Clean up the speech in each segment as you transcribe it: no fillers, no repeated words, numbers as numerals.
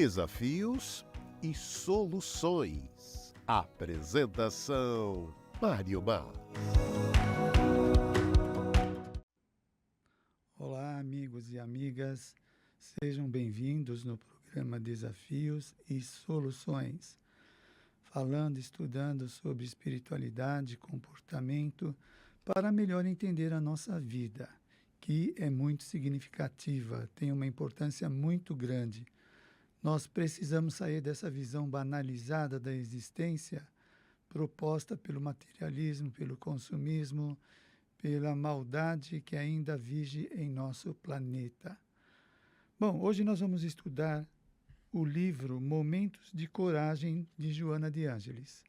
Desafios e soluções. Apresentação: Mário Mar. Olá, amigos e amigas. Sejam bem-vindos no programa Desafios e Soluções. Estudando sobre espiritualidade e comportamento para melhor entender a nossa vida, que é muito significativa, tem uma importância muito grande. Nós precisamos sair dessa visão banalizada da existência proposta pelo materialismo, pelo consumismo, pela maldade que ainda vige em nosso planeta. Bom, hoje nós vamos estudar o livro Momentos de Coragem, de Joana de Ângelis.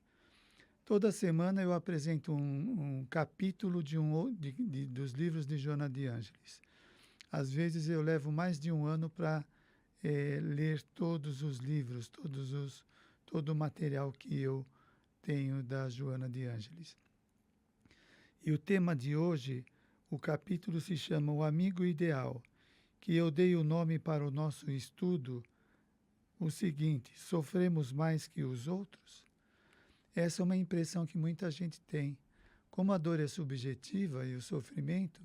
Toda semana eu apresento um capítulo dos livros de Joana de Ângelis. Às vezes eu levo mais de um ano para ler todos os livros, todo o material que eu tenho da Joana de Ângelis. E o tema de hoje, o capítulo se chama O Amigo Ideal, que eu dei o nome para o nosso estudo, o seguinte: sofremos mais que os outros? Essa é uma impressão que muita gente tem. Como a dor é subjetiva e o sofrimento,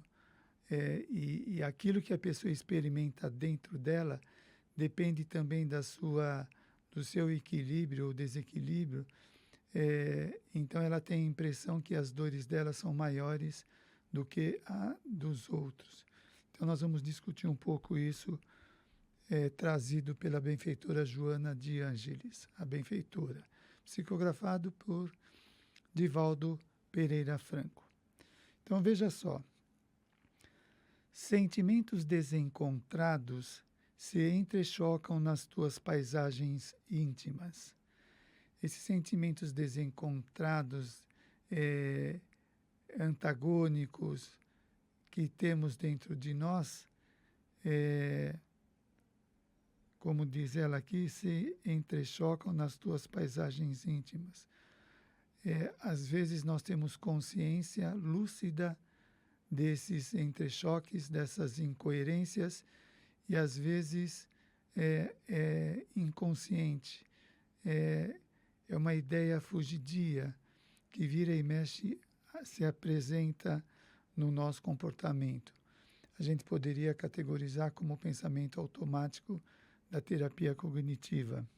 e aquilo que a pessoa experimenta dentro dela, depende também do seu equilíbrio ou desequilíbrio, então ela tem a impressão que as dores dela são maiores do que a dos outros. Então nós vamos discutir um pouco isso, trazido pela benfeitora Joana de Ângelis, a benfeitora, psicografado por Divaldo Pereira Franco. Então veja só, sentimentos desencontrados se entrechocam nas tuas paisagens íntimas. Esses sentimentos desencontrados, antagônicos que temos dentro de nós, como diz ela aqui, se entrechocam nas tuas paisagens íntimas. Às vezes nós temos consciência lúcida desses entrechoques, dessas incoerências, e às vezes é inconsciente. É uma ideia fugidia que vira e mexe, se apresenta no nosso comportamento. A gente poderia categorizar como pensamento automático da terapia cognitiva.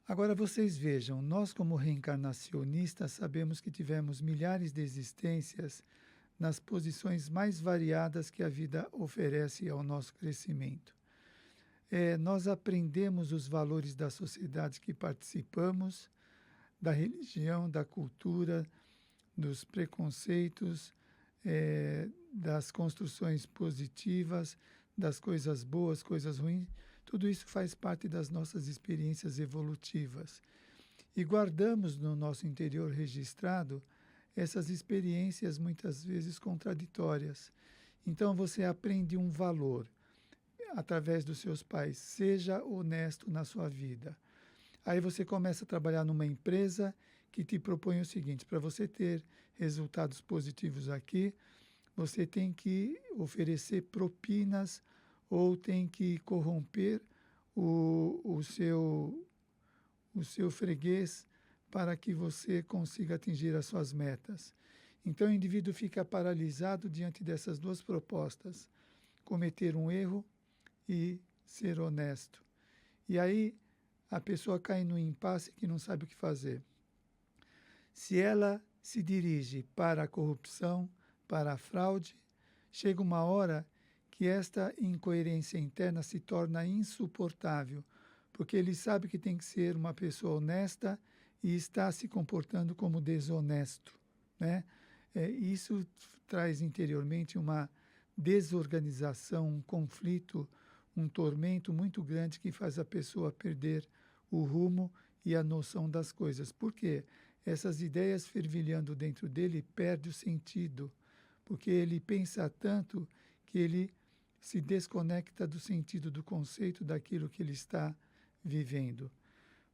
Agora vocês vejam, nós como reencarnacionistas sabemos que tivemos milhares de existências nas posições mais variadas que a vida oferece ao nosso crescimento. Nós aprendemos os valores da sociedade que participamos, da religião, da cultura, dos preconceitos, das construções positivas, das coisas boas, coisas ruins. Tudo isso faz parte das nossas experiências evolutivas. E guardamos no nosso interior registrado essas experiências muitas vezes contraditórias. Então você aprende um valor através dos seus pais. Seja honesto na sua vida. Aí você começa a trabalhar numa empresa que te propõe o seguinte: para você ter resultados positivos aqui, você tem que oferecer propinas ou tem que corromper o seu freguês para que você consiga atingir as suas metas. Então o indivíduo fica paralisado diante dessas duas propostas: cometer um erro e ser honesto. E aí a pessoa cai num impasse que não sabe o que fazer. Se ela se dirige para a corrupção, para a fraude, chega uma hora que esta incoerência interna se torna insuportável, porque ele sabe que tem que ser uma pessoa honesta e está se comportando como desonesto, né? Isso traz interiormente uma desorganização, um conflito, um tormento muito grande que faz a pessoa perder o rumo e a noção das coisas. Por quê? Essas ideias fervilhando dentro dele perdem o sentido, porque ele pensa tanto que ele se desconecta do sentido, do conceito daquilo que ele está vivendo.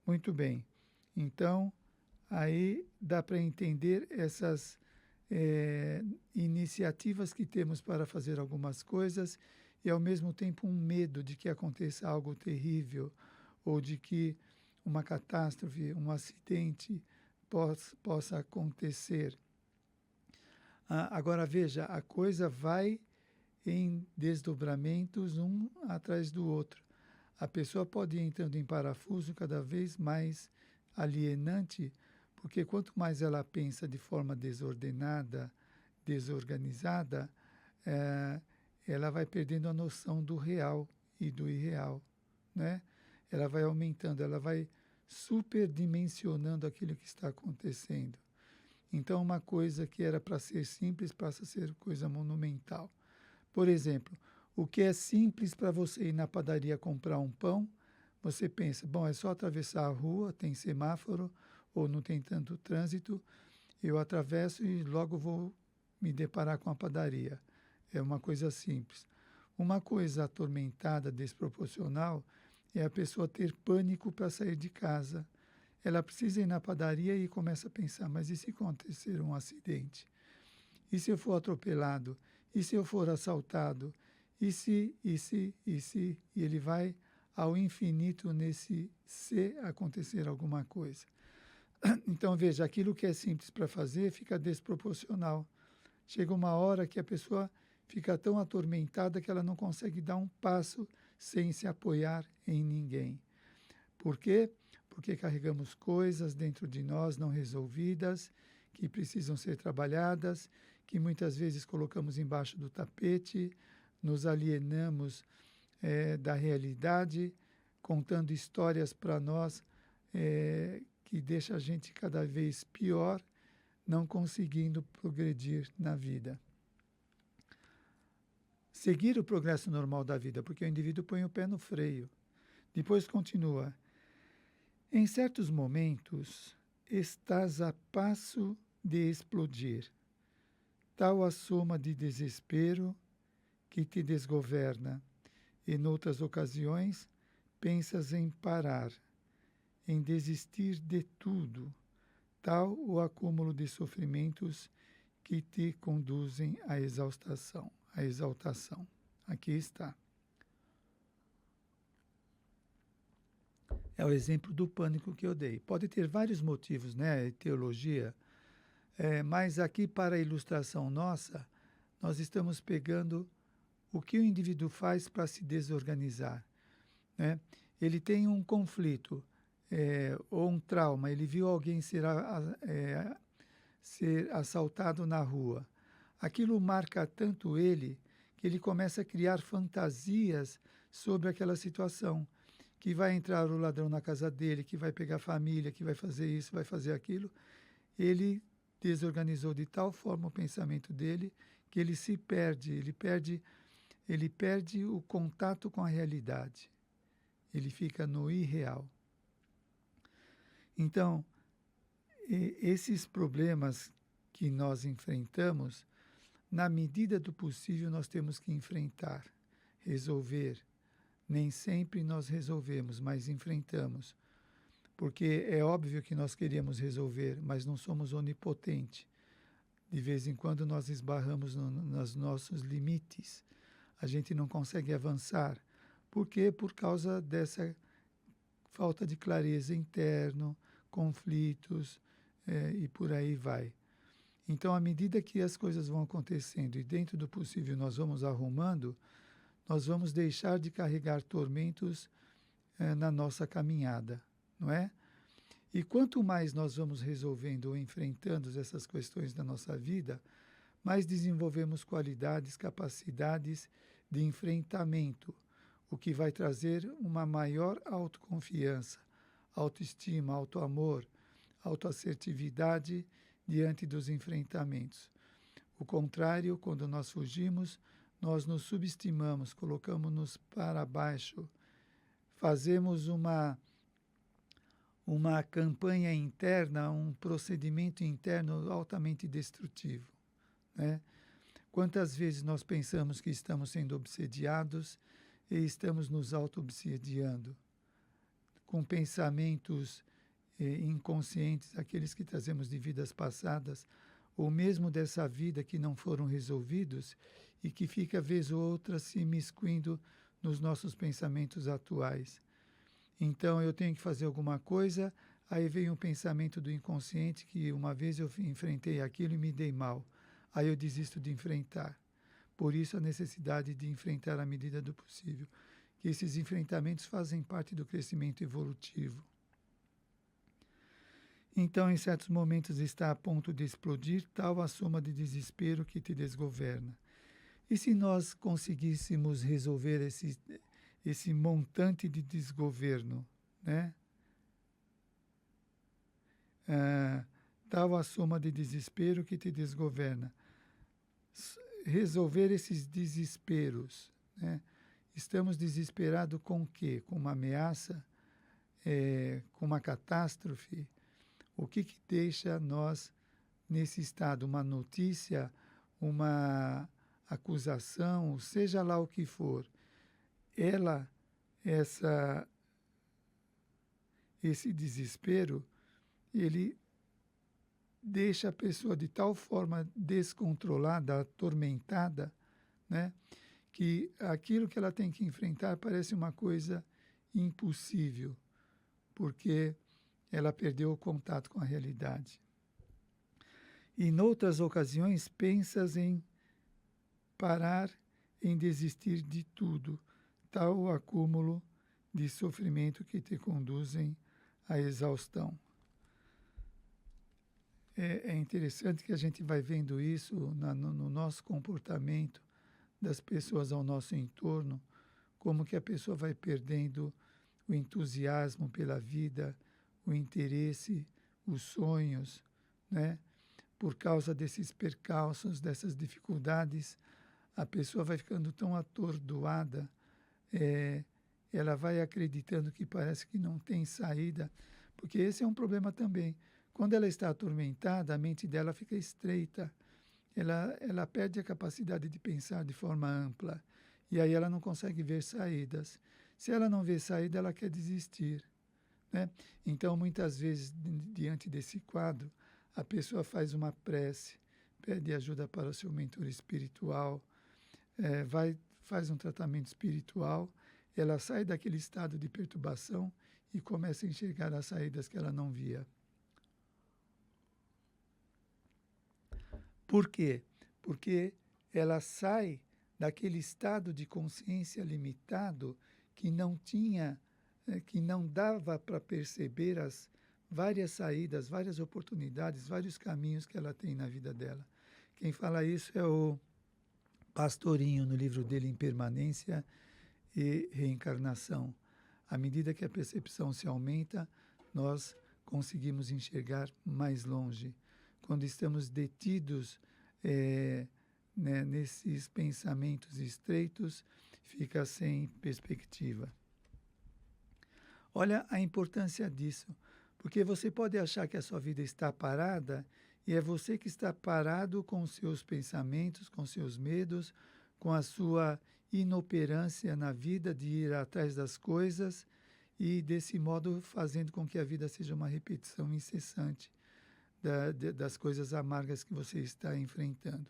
Muito bem. Então, aí dá para entender essas iniciativas que temos para fazer algumas coisas e ao mesmo tempo um medo de que aconteça algo terrível ou de que uma catástrofe, um acidente possa acontecer. Agora veja, a coisa vai em desdobramentos um atrás do outro. A pessoa pode ir entrando em parafuso cada vez mais alienante, porque quanto mais ela pensa de forma desordenada, desorganizada, ela vai perdendo a noção do real e do irreal, né? Ela vai aumentando, ela vai superdimensionando aquilo que está acontecendo. Então, uma coisa que era para ser simples passa a ser coisa monumental. Por exemplo, o que é simples para você ir na padaria comprar um pão, você pensa, bom, é só atravessar a rua, tem semáforo, ou não tem tanto trânsito, eu atravesso e logo vou me deparar com a padaria. É uma coisa simples. Uma coisa atormentada, desproporcional, é a pessoa ter pânico para sair de casa. Ela precisa ir na padaria e começa a pensar, mas e se acontecer um acidente? E se eu for atropelado? E se eu for assaltado? E se? E ele vai ao infinito nesse se acontecer alguma coisa. Então, veja, aquilo que é simples para fazer fica desproporcional. Chega uma hora que a pessoa fica tão atormentada que ela não consegue dar um passo sem se apoiar em ninguém. Por quê? Porque carregamos coisas dentro de nós não resolvidas, que precisam ser trabalhadas, que muitas vezes colocamos embaixo do tapete, nos alienamos da realidade, contando histórias para nós que deixa a gente cada vez pior, não conseguindo progredir na vida. Seguir o progresso normal da vida, porque o indivíduo põe o pé no freio. Depois continua. Em certos momentos, estás a passo de explodir. Tal a soma de desespero que te desgoverna, e noutras ocasiões pensas em parar, em desistir de tudo, tal o acúmulo de sofrimentos que te conduzem à exaltação. Aqui está. É o exemplo do pânico que eu dei. Pode ter vários motivos, né, teologia, mas aqui para a ilustração nossa, nós estamos pegando o que o indivíduo faz para se desorganizar, né? Ele tem um conflito ou um trauma, ele viu alguém ser assaltado na rua. Aquilo marca tanto ele que ele começa a criar fantasias sobre aquela situação, que vai entrar o ladrão na casa dele, que vai pegar a família, que vai fazer isso, vai fazer aquilo. Ele desorganizou de tal forma o pensamento dele que ele se perde, ele perde o contato com a realidade. Ele fica no irreal. Então, esses problemas que nós enfrentamos, na medida do possível, nós temos que enfrentar, resolver. Nem sempre nós resolvemos, mas enfrentamos. Porque é óbvio que nós queríamos resolver, mas não somos onipotentes. De vez em quando nós esbarramos nos nossos limites. A gente não consegue avançar. Por quê? Por causa dessa falta de clareza interna, conflitos e por aí vai. Então, à medida que as coisas vão acontecendo e dentro do possível nós vamos arrumando, nós vamos deixar de carregar tormentos na nossa caminhada, não é? E quanto mais nós vamos resolvendo ou enfrentando essas questões da nossa vida, mais desenvolvemos qualidades, capacidades de enfrentamento, o que vai trazer uma maior autoconfiança, autoestima, autoamor, autoassertividade diante dos enfrentamentos. O contrário, quando nós fugimos, nós nos subestimamos, colocamos-nos para baixo, fazemos uma campanha interna, um procedimento interno altamente destrutivo, né? Quantas vezes nós pensamos que estamos sendo obsediados e estamos nos auto-obsediando com pensamentos inconscientes, aqueles que trazemos de vidas passadas, ou mesmo dessa vida que não foram resolvidos e que fica, vez ou outra, se imiscuindo nos nossos pensamentos atuais. Então, eu tenho que fazer alguma coisa, aí vem um pensamento do inconsciente que uma vez eu enfrentei aquilo e me dei mal. Aí eu desisto de enfrentar. Por isso, a necessidade de enfrentar à medida do possível. Que esses enfrentamentos fazem parte do crescimento evolutivo. Então, em certos momentos, está a ponto de explodir tal a soma de desespero que te desgoverna. E se nós conseguíssemos resolver esse montante de desgoverno, né? Tal a soma de desespero que te desgoverna. Resolver esses desesperos, né? Estamos desesperados com o quê? Com uma ameaça? Com uma catástrofe? O que deixa nós nesse estado? Uma notícia, uma acusação, seja lá o que for. Esse desespero, ele deixa a pessoa de tal forma descontrolada, atormentada, né, que aquilo que ela tem que enfrentar parece uma coisa impossível, porque ela perdeu o contato com a realidade. E, noutras ocasiões, pensas em parar, em desistir de tudo, tal o acúmulo de sofrimento que te conduzem à exaustão. É interessante que a gente vai vendo isso no nosso comportamento das pessoas ao nosso entorno, como que a pessoa vai perdendo o entusiasmo pela vida, o interesse, os sonhos, né? Por causa desses percalços, dessas dificuldades, a pessoa vai ficando tão atordoada, ela vai acreditando que parece que não tem saída, porque esse é um problema também. Quando ela está atormentada, a mente dela fica estreita, ela perde a capacidade de pensar de forma ampla, e aí ela não consegue ver saídas. Se ela não vê saída, ela quer desistir, né? Então, muitas vezes, diante desse quadro, a pessoa faz uma prece, pede ajuda para o seu mentor espiritual, faz um tratamento espiritual, ela sai daquele estado de perturbação e começa a enxergar as saídas que ela não via. Por quê? Porque ela sai daquele estado de consciência limitado que não tinha, que não dava para perceber as várias saídas, várias oportunidades, vários caminhos que ela tem na vida dela. Quem fala isso é o Pastorinho, no livro dele Impermanência e Reencarnação. À medida que a percepção se aumenta, nós conseguimos enxergar mais longe. Quando estamos detidos nesses pensamentos estreitos, fica sem perspectiva. Olha a importância disso, porque você pode achar que a sua vida está parada e é você que está parado com os seus pensamentos, com seus medos, com a sua inoperância na vida de ir atrás das coisas e, desse modo, fazendo com que a vida seja uma repetição incessante das coisas amargas que você está enfrentando.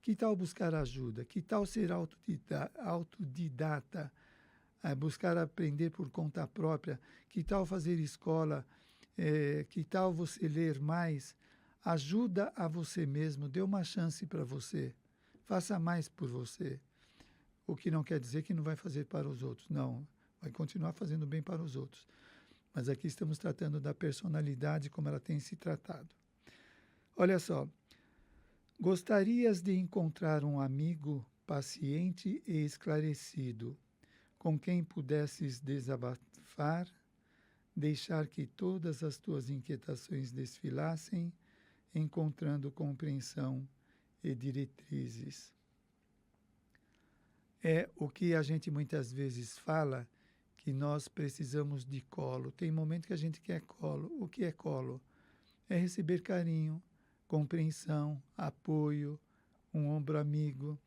Que tal buscar ajuda? Que tal ser autodidata? Buscar aprender por conta própria? Que tal fazer escola? Que tal você ler mais? Ajuda a você mesmo, dê uma chance para você. Faça mais por você. O que não quer dizer que não vai fazer para os outros. Não, vai continuar fazendo bem para os outros. Mas aqui estamos tratando da personalidade como ela tem se tratado. Olha só, gostarias de encontrar um amigo paciente e esclarecido, com quem pudesses desabafar, deixar que todas as tuas inquietações desfilassem, encontrando compreensão e diretrizes. É o que a gente muitas vezes fala, que nós precisamos de colo. Tem momento que a gente quer colo. O que é colo? É receber carinho, compreensão, apoio, um ombro amigo.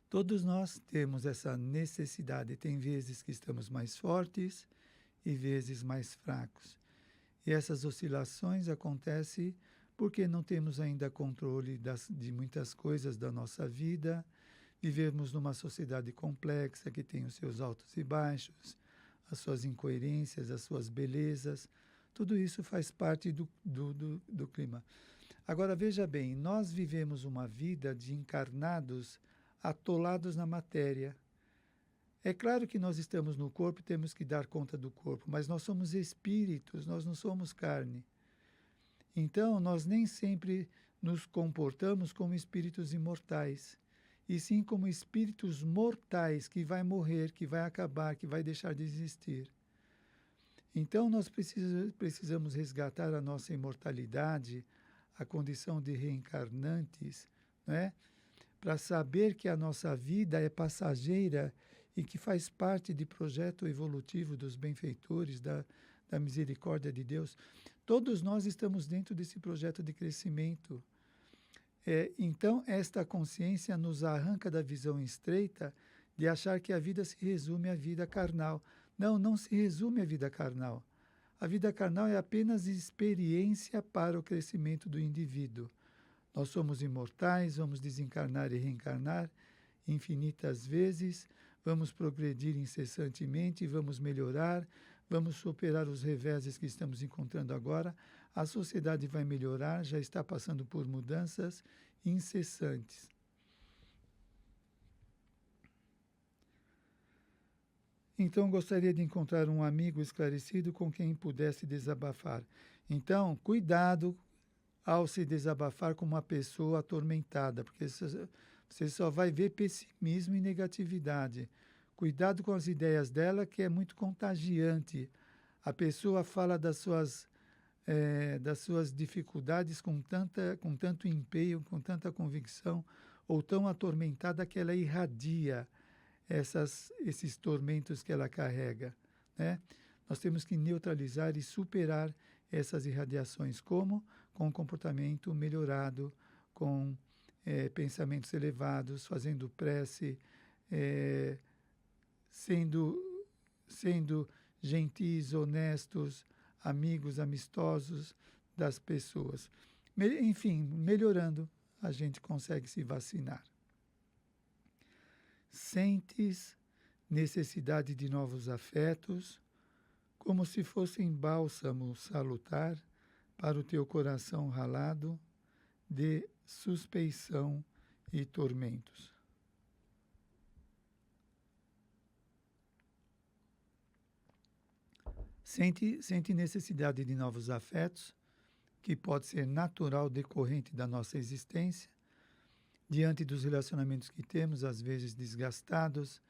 Todos nós temos essa necessidade. Tem vezes que estamos mais fortes e vezes mais fracos. E essas oscilações acontecem porque não temos ainda controle de muitas coisas da nossa vida vivemos numa sociedade complexa que tem os seus altos e baixos, as suas incoerências, as suas belezas. Tudo isso faz parte do clima. Agora, veja bem, nós vivemos uma vida de encarnados atolados na matéria. É claro que nós estamos no corpo e temos que dar conta do corpo, mas nós somos espíritos, nós não somos carne. Então, nós nem sempre nos comportamos como espíritos imortais, e sim como espíritos mortais que vai morrer, que vai acabar, que vai deixar de existir. Então, nós precisamos resgatar a nossa imortalidade, a condição de reencarnantes, né? Para saber que a nossa vida é passageira e que faz parte de projeto evolutivo dos benfeitores, da misericórdia de Deus. Todos nós estamos dentro desse projeto de crescimento. Então, esta consciência nos arranca da visão estreita de achar que a vida se resume à vida carnal. Não, não se resume à vida carnal. A vida carnal é apenas experiência para o crescimento do indivíduo. Nós somos imortais, vamos desencarnar e reencarnar infinitas vezes, vamos progredir incessantemente, vamos melhorar, vamos superar os reveses que estamos encontrando agora. A sociedade vai melhorar, já está passando por mudanças incessantes. Então, gostaria de encontrar um amigo esclarecido com quem pudesse desabafar. Então, cuidado ao se desabafar com uma pessoa atormentada, porque você só vai ver pessimismo e negatividade. Cuidado com as ideias dela, que é muito contagiante. A pessoa fala das suas dificuldades com tanto empenho, com tanta convicção, ou tão atormentada que ela irradia esses tormentos que ela carrega, né? Nós temos que neutralizar e superar essas irradiações. Como? Com um comportamento melhorado, com pensamentos elevados, fazendo prece, sendo gentis, honestos, amigos, amistosos das pessoas. Enfim, melhorando, a gente consegue se vacinar. Sentes necessidade de novos afetos, como se fossem bálsamo salutar para o teu coração ralado de suspeição e tormentos. Sente necessidade de novos afetos, que pode ser natural decorrente da nossa existência, diante dos relacionamentos que temos, às vezes desgastados,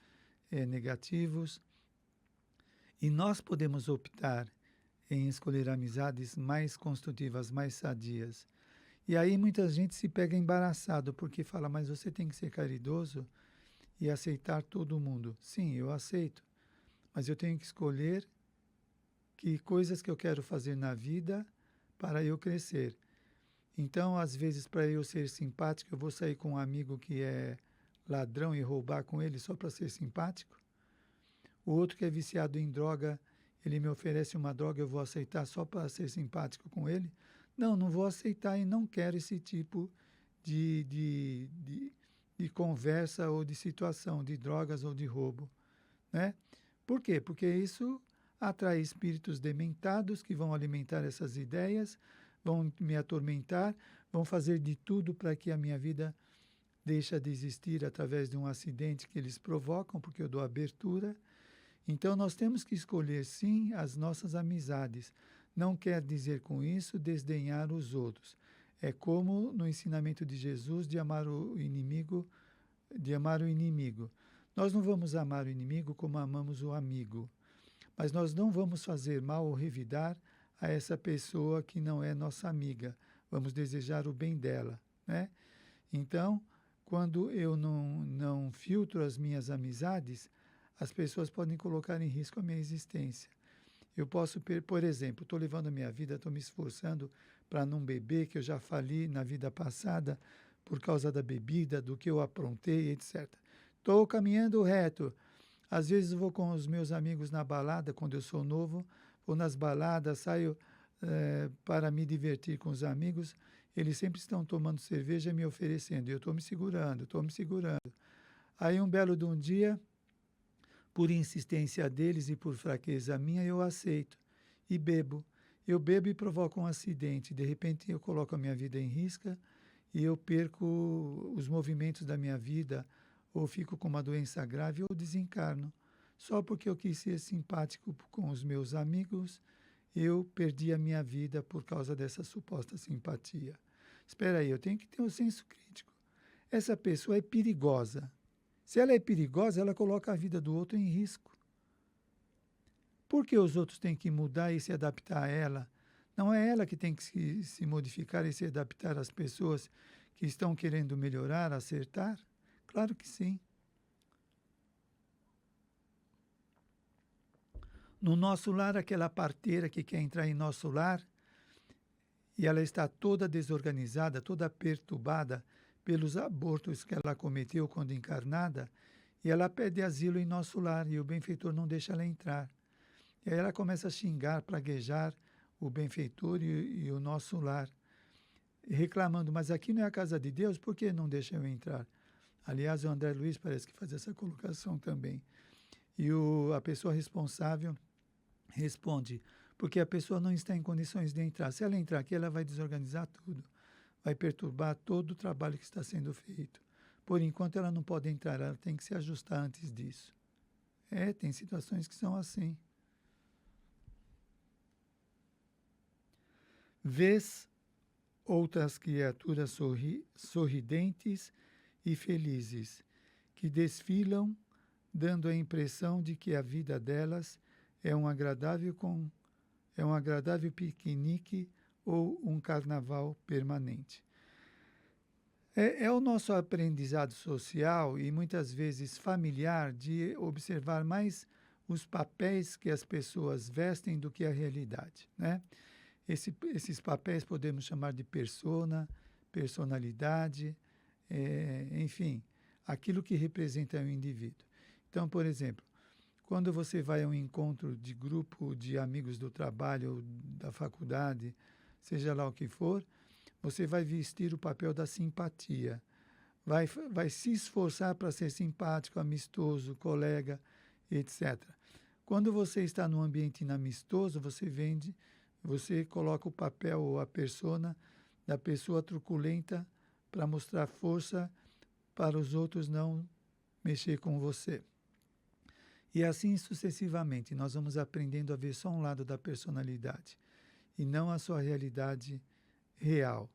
negativos, e nós podemos optar em escolher amizades mais construtivas, mais sadias. E aí muita gente se pega embaraçado, porque fala, mas você tem que ser caridoso e aceitar todo mundo. Sim, eu aceito, mas eu tenho que escolher que coisas que eu quero fazer na vida para eu crescer. Então, às vezes, para eu ser simpático, eu vou sair com um amigo que é ladrão e roubar com ele só para ser simpático. O outro que é viciado em droga, ele me oferece uma droga, eu vou aceitar só para ser simpático com ele? Não, não vou aceitar e não quero esse tipo de conversa ou de situação, de drogas ou de roubo, né? Por quê? Porque isso atrai espíritos dementados que vão alimentar essas ideias, vão me atormentar, vão fazer de tudo para que a minha vida deixe de existir através de um acidente que eles provocam, porque eu dou abertura. Então, nós temos que escolher, sim, as nossas amizades. Não quer dizer com isso desdenhar os outros. É como no ensinamento de Jesus de amar o inimigo, Nós não vamos amar o inimigo como amamos o amigo, mas nós não vamos fazer mal ou revidar a essa pessoa que não é nossa amiga. Vamos desejar o bem dela, né? Então, quando eu não filtro as minhas amizades, as pessoas podem colocar em risco a minha existência. Eu posso, por exemplo, estou levando a minha vida, estou me esforçando para não beber, que eu já fali na vida passada por causa da bebida, do que eu aprontei, etc. Estou caminhando reto. Às vezes vou com os meus amigos na balada, quando eu sou novo, vou nas baladas, saio para me divertir com os amigos. Eles sempre estão tomando cerveja e me oferecendo. E eu estou me segurando. Aí um belo de um dia, por insistência deles e por fraqueza minha, eu aceito e bebo. Eu bebo e provoco um acidente. De repente eu coloco a minha vida em risco e eu perco os movimentos da minha vida, ou fico com uma doença grave ou desencarno. Só porque eu quis ser simpático com os meus amigos, eu perdi a minha vida por causa dessa suposta simpatia. Espera aí, eu tenho que ter um senso crítico. Essa pessoa é perigosa. Se ela é perigosa, ela coloca a vida do outro em risco. Por que os outros têm que mudar e se adaptar a ela? Não é ela que tem que se modificar e se adaptar às pessoas que estão querendo melhorar, acertar? Claro que sim. No nosso lar, aquela parteira que quer entrar em nosso lar e ela está toda desorganizada, toda perturbada pelos abortos que ela cometeu quando encarnada, e ela pede asilo em nosso lar e o benfeitor não deixa ela entrar. E aí ela começa a xingar, praguejar o benfeitor e o nosso lar, reclamando, mas aqui não é a casa de Deus, por que não deixa eu entrar? Aliás, o André Luiz parece que faz essa colocação também. E a pessoa responsável responde, porque a pessoa não está em condições de entrar. Se ela entrar aqui, ela vai desorganizar tudo, vai perturbar todo o trabalho que está sendo feito. Por enquanto, ela não pode entrar, ela tem que se ajustar antes disso. Tem situações que são assim. Vês outras criaturas sorridentes e felizes, que desfilam, dando a impressão de que a vida delas é um agradável piquenique ou um carnaval permanente. É o nosso aprendizado social e muitas vezes familiar de observar mais os papéis que as pessoas vestem do que a realidade, né? Esses papéis podemos chamar de persona, personalidade, enfim, aquilo que representa o indivíduo. Então, por exemplo, quando você vai a um encontro de grupo de amigos do trabalho ou da faculdade, seja lá o que for, você vai vestir o papel da simpatia. Vai se esforçar para ser simpático, amistoso, colega, etc. Quando você está num ambiente inamistoso, você coloca o papel ou a persona da pessoa truculenta para mostrar força para os outros não mexer com você. E assim sucessivamente, nós vamos aprendendo a ver só um lado da personalidade e não a sua realidade real.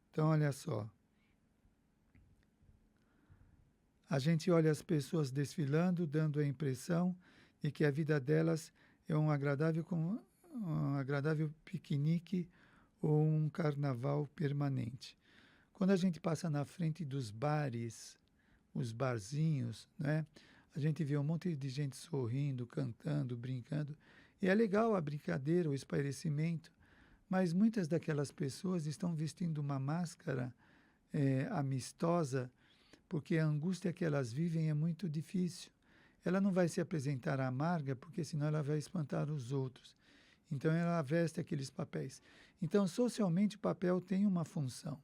Então, olha só. A gente olha as pessoas desfilando, dando a impressão de que a vida delas é um agradável piquenique ou um carnaval permanente. Quando a gente passa na frente dos bares, os barzinhos, né? A gente vê um monte de gente sorrindo, cantando, brincando. E é legal a brincadeira, o espairecimento, mas muitas daquelas pessoas estão vestindo uma máscara amistosa, porque a angústia que elas vivem é muito difícil. Ela não vai se apresentar amarga, porque senão ela vai espantar os outros. Então ela veste aqueles papéis. Então, socialmente, o papel tem uma função.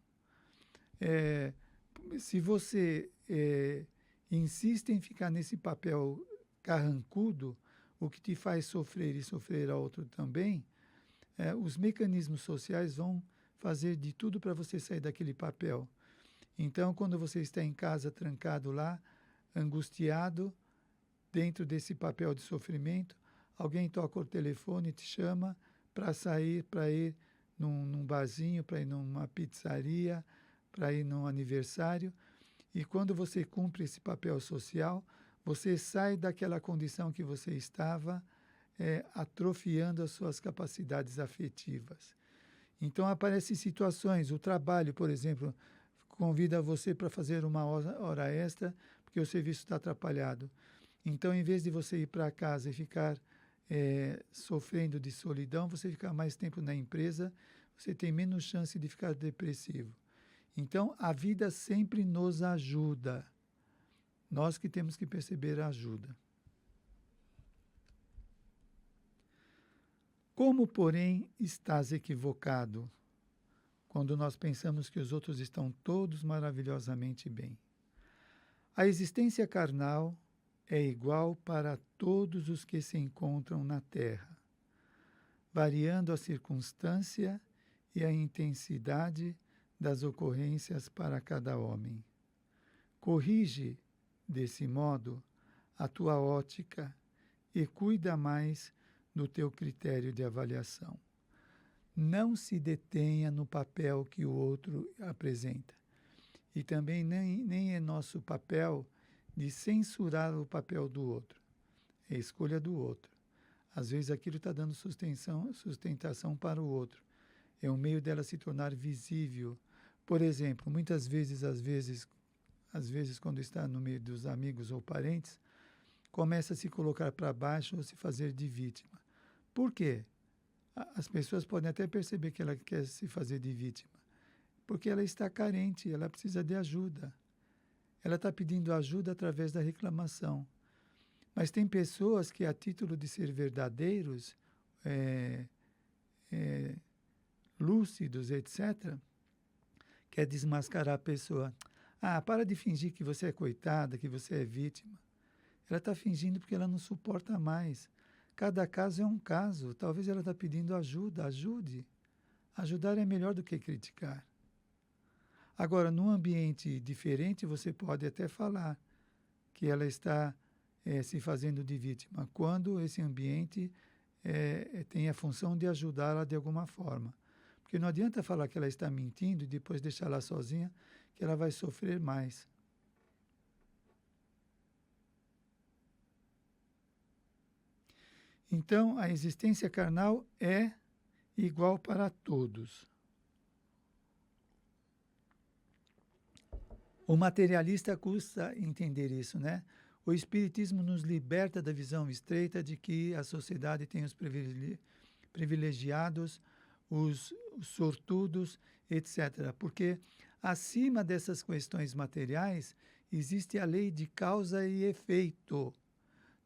Se você insiste em ficar nesse papel carrancudo, o que te faz sofrer e sofrer a outro também, os mecanismos sociais vão fazer de tudo para você sair daquele papel. Então, quando você está em casa trancado lá, angustiado, dentro desse papel de sofrimento, alguém toca o telefone e te chama para sair, para ir num barzinho, para ir numa pizzaria, para ir num aniversário. E quando você cumpre esse papel social, você sai daquela condição que você estava, atrofiando as suas capacidades afetivas. Então, aparecem situações, o trabalho, por exemplo, convida você para fazer uma hora extra, porque o serviço está atrapalhado. Então, em vez de você ir para casa e ficar sofrendo de solidão, você fica mais tempo na empresa, você tem menos chance de ficar depressivo. Então, a vida sempre nos ajuda. Nós que temos que perceber a ajuda. Como, porém, estás equivocado quando nós pensamos que os outros estão todos maravilhosamente bem? A existência carnal é igual para todos os que se encontram na terra, variando a circunstância e a intensidade das ocorrências para cada homem. Corrige, desse modo, a tua ótica e cuida mais do teu critério de avaliação. Não se detenha no papel que o outro apresenta. E também nem é nosso papel de censurar o papel do outro. É a escolha do outro. Às vezes aquilo está dando sustentação para o outro. É um meio dela se tornar visível. Por exemplo, muitas vezes, às vezes quando está no meio dos amigos ou parentes, começa a se colocar para baixo ou se fazer de vítima. Por quê? As pessoas podem até perceber que ela quer se fazer de vítima, porque ela está carente, ela precisa de ajuda. Ela está pedindo ajuda através da reclamação. Mas tem pessoas que, a título de ser verdadeiros, lúcidos, etc., quer desmascarar a pessoa. Ah, para de fingir que você é coitada, que você é vítima. Ela está fingindo porque ela não suporta mais. Cada caso é um caso. Talvez ela está pedindo ajuda. Ajude. Ajudar é melhor do que criticar. Agora, num ambiente diferente, você pode até falar que ela está se fazendo de vítima, quando esse ambiente tem a função de ajudá-la de alguma forma. Porque não adianta falar que ela está mentindo e depois deixá-la sozinha, que ela vai sofrer mais. Então, a existência carnal é igual para todos. O materialista custa entender isso, né? O Espiritismo nos liberta da visão estreita de que a sociedade tem os privilegiados, os sortudos, etc. Porque acima dessas questões materiais existe a lei de causa e efeito.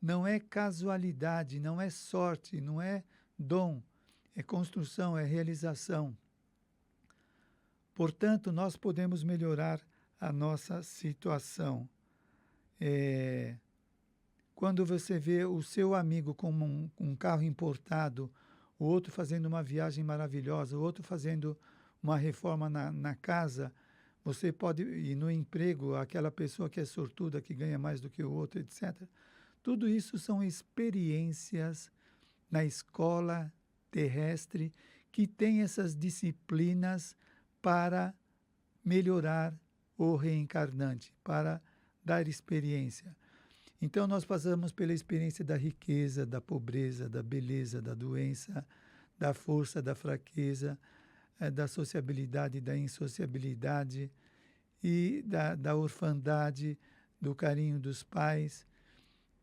Não é casualidade, não é sorte, não é dom, é construção, é realização. Portanto, nós podemos melhorar a nossa situação. Quando você vê o seu amigo com um carro importado, o outro fazendo uma viagem maravilhosa, o outro fazendo uma reforma na casa, você pode ir no emprego, aquela pessoa que é sortuda, que ganha mais do que o outro, etc. Tudo isso são experiências na escola terrestre que tem essas disciplinas para melhorar o reencarnante, para dar experiência. Então, nós passamos pela experiência da riqueza, da pobreza, da beleza, da doença, da força, da fraqueza, da sociabilidade, da insociabilidade e da orfandade, do carinho dos pais.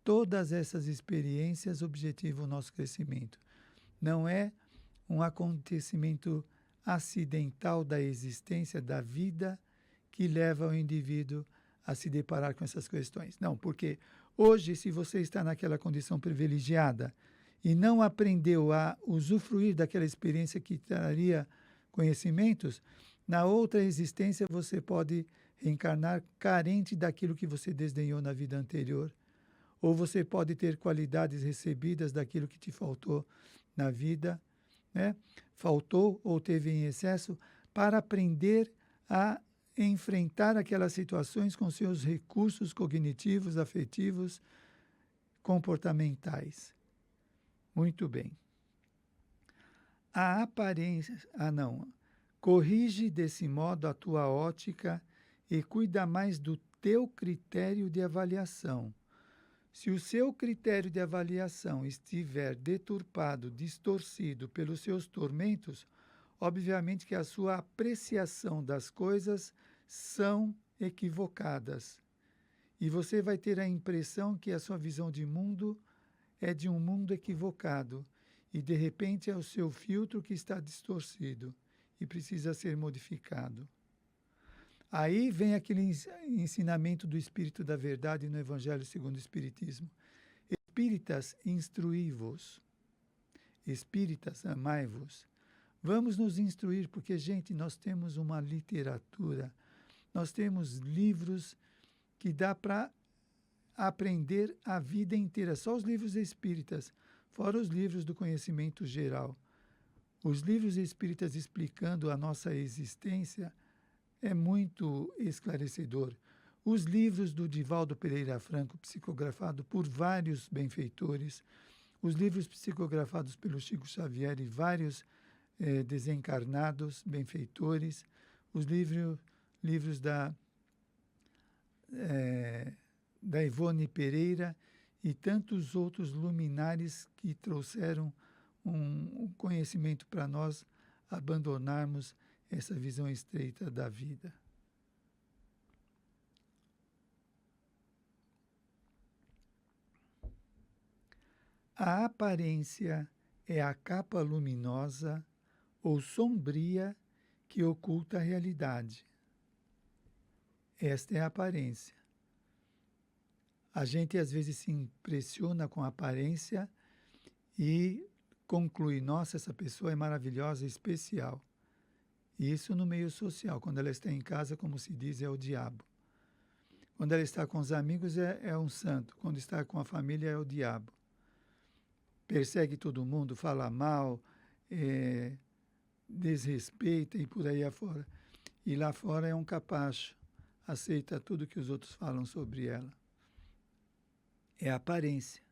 Todas essas experiências objetivam o nosso crescimento. Não é um acontecimento acidental da existência, da vida, que leva o indivíduo a se deparar com essas questões. Não, porque hoje, se você está naquela condição privilegiada e não aprendeu a usufruir daquela experiência que traria conhecimentos, na outra existência você pode reencarnar carente daquilo que você desdenhou na vida anterior, ou você pode ter qualidades recebidas daquilo que te faltou na vida, né? Faltou ou teve em excesso, para aprender a enfrentar aquelas situações com seus recursos cognitivos, afetivos, comportamentais. Muito bem. A aparência... Corrige desse modo a tua ótica e cuida mais do teu critério de avaliação. Se o seu critério de avaliação estiver deturpado, distorcido pelos seus tormentos, obviamente que a sua apreciação das coisas são equivocadas. E você vai ter a impressão que a sua visão de mundo é de um mundo equivocado. E, de repente, é o seu filtro que está distorcido e precisa ser modificado. Aí vem aquele ensinamento do Espírito da Verdade no Evangelho segundo o Espiritismo. Espíritas, instruí-vos. Espíritas, amai-vos. Vamos nos instruir, porque, gente, nós temos uma literatura, nós temos livros que dá para aprender a vida inteira. Só os livros espíritas, fora os livros do conhecimento geral. Os livros espíritas explicando a nossa existência é muito esclarecedor. Os livros do Divaldo Pereira Franco, psicografado por vários benfeitores, os livros psicografados pelo Chico Xavier e vários desencarnados benfeitores, os livros da Ivone Pereira e tantos outros luminares que trouxeram um conhecimento para nós abandonarmos essa visão estreita da vida. A aparência é a capa luminosa ou sombria que oculta a realidade. Esta é a aparência. A gente às vezes se impressiona com a aparência e conclui, nossa, essa pessoa é maravilhosa, especial. Isso no meio social. Quando ela está em casa, como se diz, é o diabo. Quando ela está com os amigos, é um santo. Quando está com a família, é o diabo. Persegue todo mundo, fala mal, desrespeita e por aí afora. E lá fora é um capacho, aceita tudo que os outros falam sobre ela. É a aparência.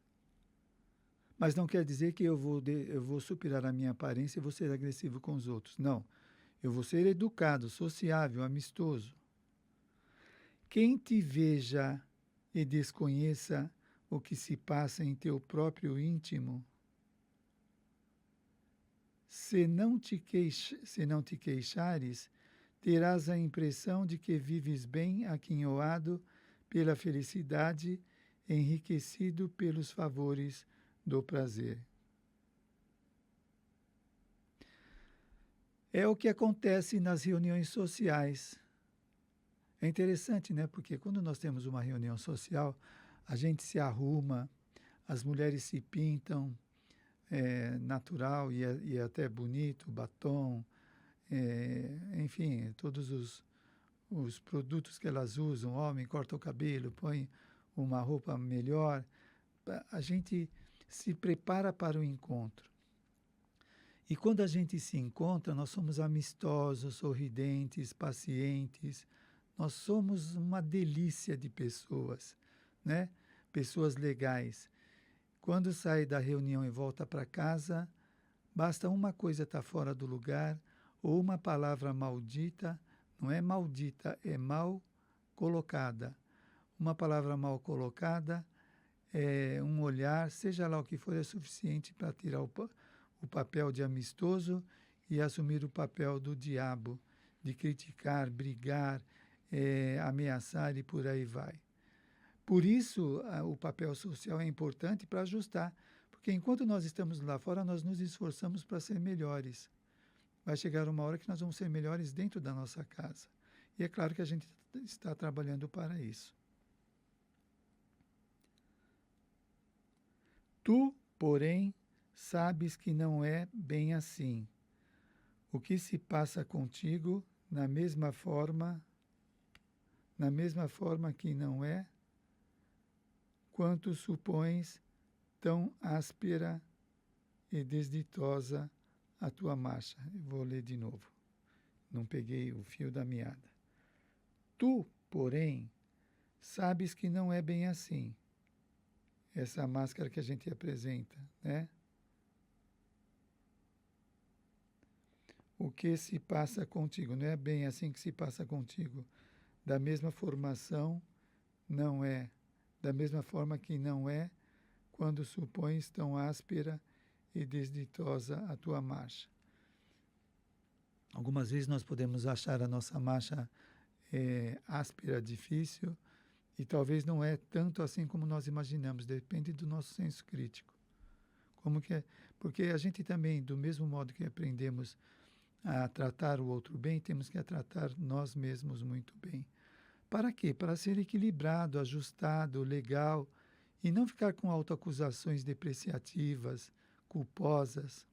Mas não quer dizer que eu vou superar a minha aparência e vou ser agressivo com os outros. Não. Eu vou ser educado, sociável, amistoso. Quem te veja e desconheça o que se passa em teu próprio íntimo, se não te queixares, terás a impressão de que vives bem, aquinhoado pela felicidade, enriquecido pelos favores do prazer. É o que acontece nas reuniões sociais. É interessante, né? Porque quando nós temos uma reunião social, a gente se arruma, as mulheres se pintam, natural e até bonito, batom, enfim, todos os produtos que elas usam, o homem corta o cabelo, põe uma roupa melhor, a gente se prepara para o encontro. E quando a gente se encontra, nós somos amistosos, sorridentes, pacientes, nós somos uma delícia de pessoas, né? Pessoas legais. Quando sai da reunião e volta para casa, basta uma coisa estar fora do lugar, ou uma palavra maldita, não é maldita, é mal colocada. Uma palavra mal colocada, um olhar, seja lá o que for, é suficiente para tirar o papel de amistoso e assumir o papel do diabo, de criticar, brigar, ameaçar e por aí vai. Por isso, o papel social é importante para ajustar, porque enquanto nós estamos lá fora, nós nos esforçamos para ser melhores. Vai chegar uma hora que nós vamos ser melhores dentro da nossa casa. E é claro que a gente está trabalhando para isso. Tu, porém, sabes que não é bem assim. O que se passa contigo, na mesma forma que não é, quanto supões tão áspera e desditosa a tua marcha. Eu vou ler de novo. Não peguei o fio da meada. Tu, porém, sabes que não é bem assim. Essa máscara que a gente apresenta, né? O que se passa contigo, não é bem assim que se passa contigo. Da mesma formação, não é. Da mesma forma que não é, quando supões tão áspera e desditosa a tua marcha. Algumas vezes nós podemos achar a nossa marcha áspera, difícil, e talvez não é tanto assim como nós imaginamos, depende do nosso senso crítico. Como que é? Porque a gente também, do mesmo modo que aprendemos a tratar o outro bem, temos que tratar nós mesmos muito bem. Para quê? Para ser equilibrado, ajustado, legal, e não ficar com autoacusações depreciativas, culposas.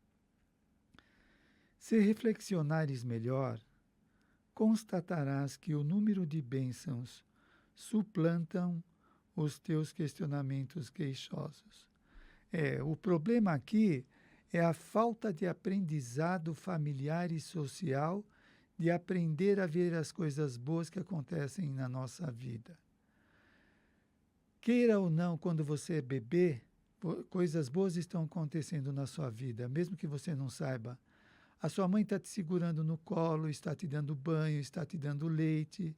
Se reflexionares melhor, constatarás que o número de bênçãos suplantam os teus questionamentos queixosos. O problema aqui é a falta de aprendizado familiar e social, de aprender a ver as coisas boas que acontecem na nossa vida. Queira ou não, quando você é bebê, coisas boas estão acontecendo na sua vida, mesmo que você não saiba. A sua mãe está te segurando no colo, está te dando banho, está te dando leite,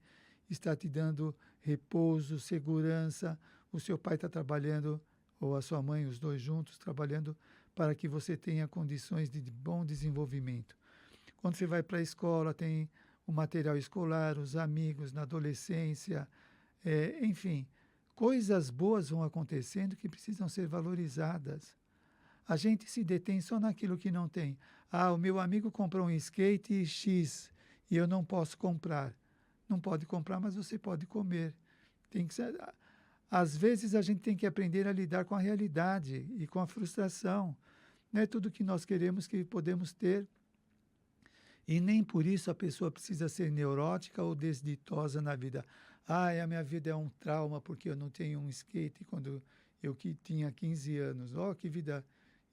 está te dando repouso, segurança. O seu pai está trabalhando, ou a sua mãe, os dois juntos, trabalhando para que você tenha condições de bom desenvolvimento. Quando você vai para a escola, tem o material escolar, os amigos na adolescência, enfim, coisas boas vão acontecendo que precisam ser valorizadas. A gente se detém só naquilo que não tem. O meu amigo comprou um skate X e eu não posso comprar. Não pode comprar, mas você pode comer. Tem que ser... Às vezes a gente tem que aprender a lidar com a realidade e com a frustração. Não é tudo que nós queremos que podemos ter. E nem por isso a pessoa precisa ser neurótica ou desditosa na vida. A minha vida é um trauma porque eu não tenho um skate quando eu tinha 15 anos. Que vida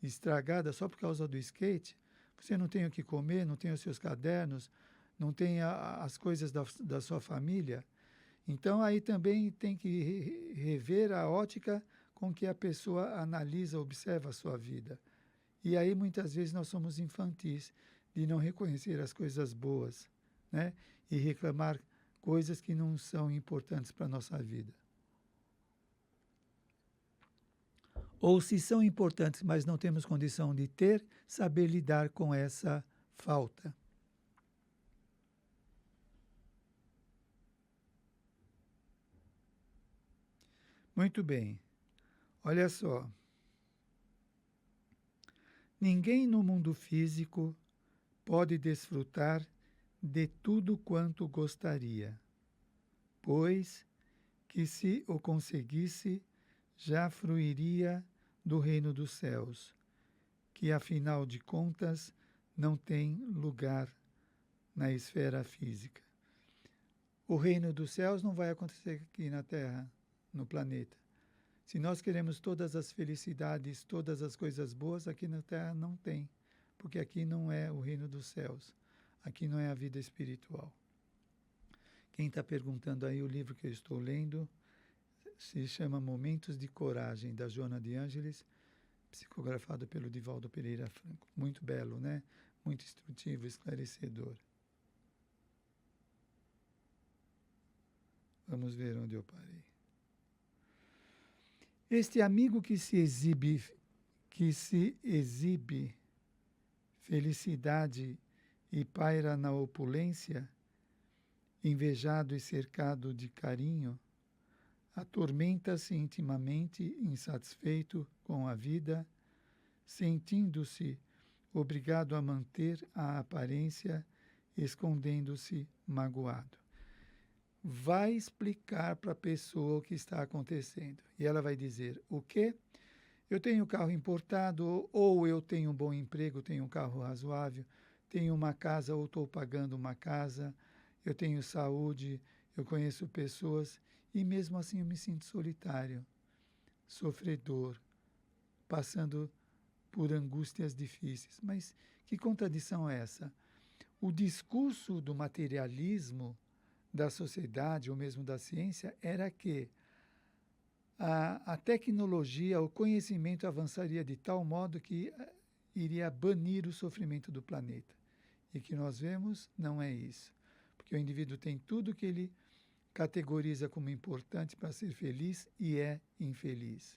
estragada só por causa do skate. Você não tem o que comer, não tem os seus cadernos, não tem as coisas da sua família. Então, aí também tem que rever a ótica com que a pessoa analisa, observa a sua vida. E aí, muitas vezes, nós somos infantis de não reconhecer as coisas boas, né? E reclamar coisas que não são importantes para a nossa vida. Ou se são importantes, mas não temos condição de ter, saber lidar com essa falta. Muito bem. Olha só. Ninguém no mundo físico pode desfrutar de tudo quanto gostaria, pois que se o conseguisse, já fruiria do reino dos céus, que afinal de contas não tem lugar na esfera física. O reino dos céus não vai acontecer aqui na Terra, no planeta. Se nós queremos todas as felicidades, todas as coisas boas, aqui na Terra não tem, porque aqui não é o reino dos céus, aqui não é a vida espiritual. Quem está perguntando aí, o livro que eu estou lendo se chama Momentos de Coragem, da Joana de Ângeles, psicografado pelo Divaldo Pereira Franco. Muito belo, né? Muito instrutivo, esclarecedor. Vamos ver onde eu parei. Este amigo que se exibe felicidade e paira na opulência, invejado e cercado de carinho, atormenta-se intimamente insatisfeito com a vida, sentindo-se obrigado a manter a aparência, escondendo-se magoado. Vai explicar para a pessoa o que está acontecendo. E ela vai dizer, o quê? Eu tenho carro importado, ou eu tenho um bom emprego, tenho um carro razoável, tenho uma casa ou estou pagando uma casa, eu tenho saúde, eu conheço pessoas, e mesmo assim eu me sinto solitário, sofredor, passando por angústias difíceis. Mas que contradição é essa? O discurso do materialismo da sociedade, ou mesmo da ciência, era que a tecnologia, o conhecimento avançaria de tal modo que iria banir o sofrimento do planeta. E que nós vemos não é isso. Porque o indivíduo tem tudo que ele categoriza como importante para ser feliz e é infeliz.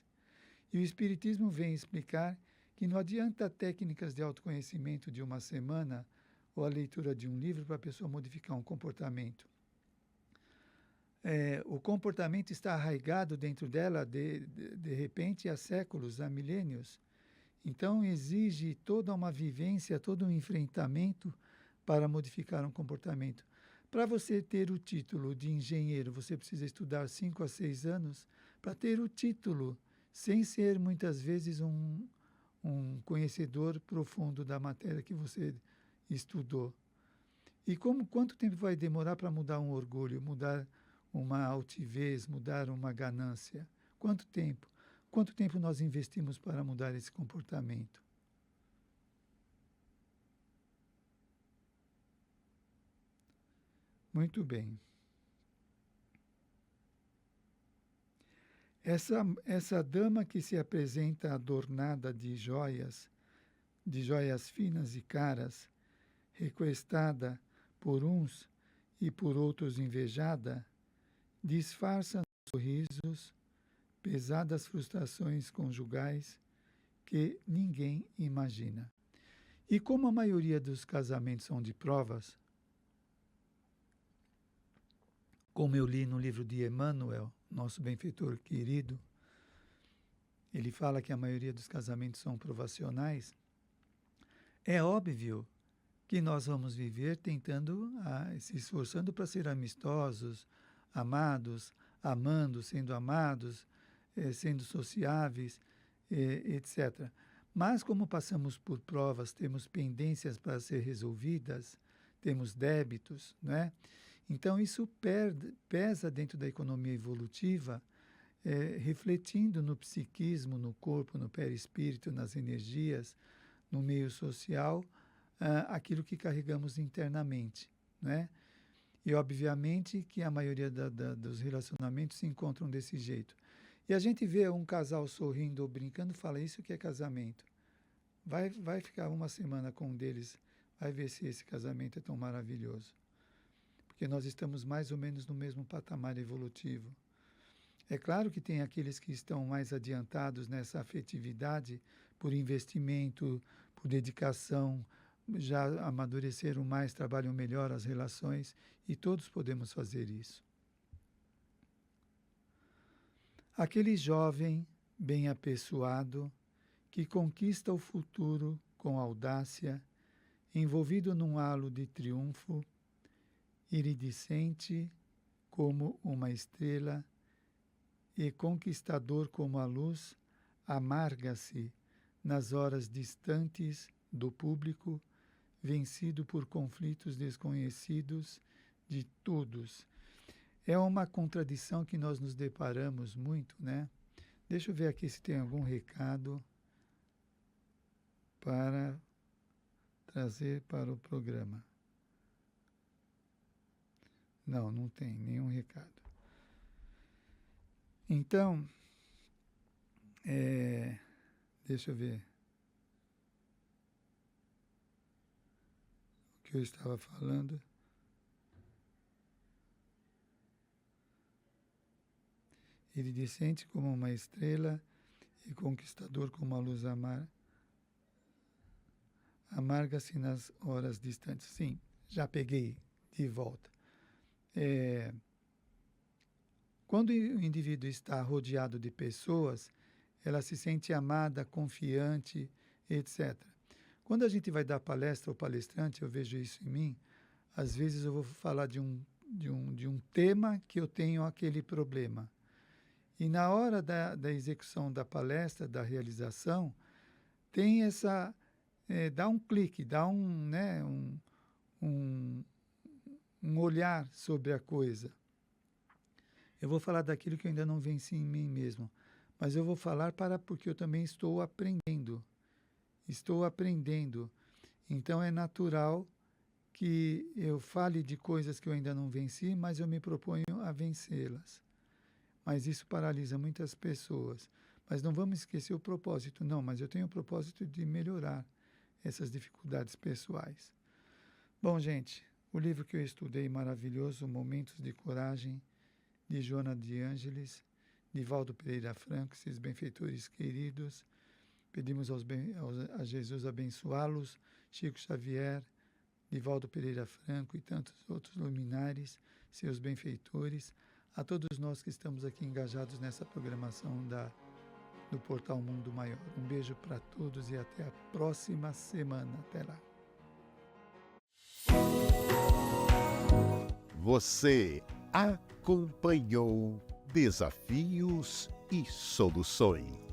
E o Espiritismo vem explicar que não adianta técnicas de autoconhecimento de uma semana ou a leitura de um livro para a pessoa modificar um comportamento. O comportamento está arraigado dentro dela de repente há séculos, há milênios. Então exige toda uma vivência, todo um enfrentamento para modificar um comportamento. Para você ter o título de engenheiro, você precisa estudar 5 a 6 anos para ter o título, sem ser muitas vezes um conhecedor profundo da matéria que você estudou. E quanto tempo vai demorar para mudar um orgulho, mudar uma altivez, mudar uma ganância? Quanto tempo? Quanto tempo nós investimos para mudar esse comportamento? Muito bem. Essa dama que se apresenta adornada de joias finas e caras, requestada por uns e por outros invejada, disfarça nos sorrisos pesadas frustrações conjugais que ninguém imagina. E como a maioria dos casamentos são de provas, como eu li no livro de Emmanuel, nosso benfeitor querido, ele fala que a maioria dos casamentos são provacionais, é óbvio que nós vamos viver tentando, se esforçando para ser amistosos, amados, amando, sendo amados, sendo sociáveis, etc. Mas como passamos por provas, temos pendências para ser resolvidas, temos débitos, não é? Então isso pesa dentro da economia evolutiva, refletindo no psiquismo, no corpo, no perispírito, nas energias, no meio social, aquilo que carregamos internamente, né? E, obviamente, que a maioria dos relacionamentos se encontram desse jeito. E a gente vê um casal sorrindo ou brincando, fala, isso que é casamento. Vai ficar uma semana com um deles, vai ver se esse casamento é tão maravilhoso. Porque nós estamos mais ou menos no mesmo patamar evolutivo. É claro que tem aqueles que estão mais adiantados nessa afetividade, por investimento, por dedicação, já amadureceram mais, trabalham melhor as relações, e todos podemos fazer isso. Aquele jovem bem apessoado que conquista o futuro com audácia, envolvido num halo de triunfo, iridescente como uma estrela e conquistador como a luz, amarga-se nas horas distantes do público, vencido por conflitos desconhecidos de todos. É uma contradição que nós nos deparamos muito, né? Deixa eu ver aqui se tem algum recado para trazer para o programa. Não, não tem nenhum recado. Então, deixa eu ver o que eu estava falando. Iridescente como uma estrela e conquistador como a luz amarga-se nas horas distantes. Sim, já peguei de volta. Quando o indivíduo está rodeado de pessoas, ela se sente amada, confiante, etc. Quando a gente vai dar palestra ou palestrante, eu vejo isso em mim, às vezes eu vou falar de um tema que eu tenho aquele problema. E na hora da execução da palestra, da realização, tem essa... dá um clique, dá um olhar sobre a coisa. Eu vou falar daquilo que eu ainda não venci em mim mesmo, mas eu vou falar porque eu também estou aprendendo. Estou aprendendo. Então é natural que eu fale de coisas que eu ainda não venci, mas eu me proponho a vencê-las. Mas isso paralisa muitas pessoas. Mas não vamos esquecer o propósito. Não, mas eu tenho o propósito de melhorar essas dificuldades pessoais. Bom, gente, o livro que eu estudei maravilhoso, Momentos de Coragem, de Joana de Ângeles, de Valdo Pereira Franco, esses benfeitores queridos. Pedimos a Jesus abençoá-los, Chico Xavier, Divaldo Pereira Franco e tantos outros luminares, seus benfeitores, a todos nós que estamos aqui engajados nessa programação do Portal Mundo Maior. Um beijo para todos e até a próxima semana. Até lá. Você acompanhou Desafios e Soluções.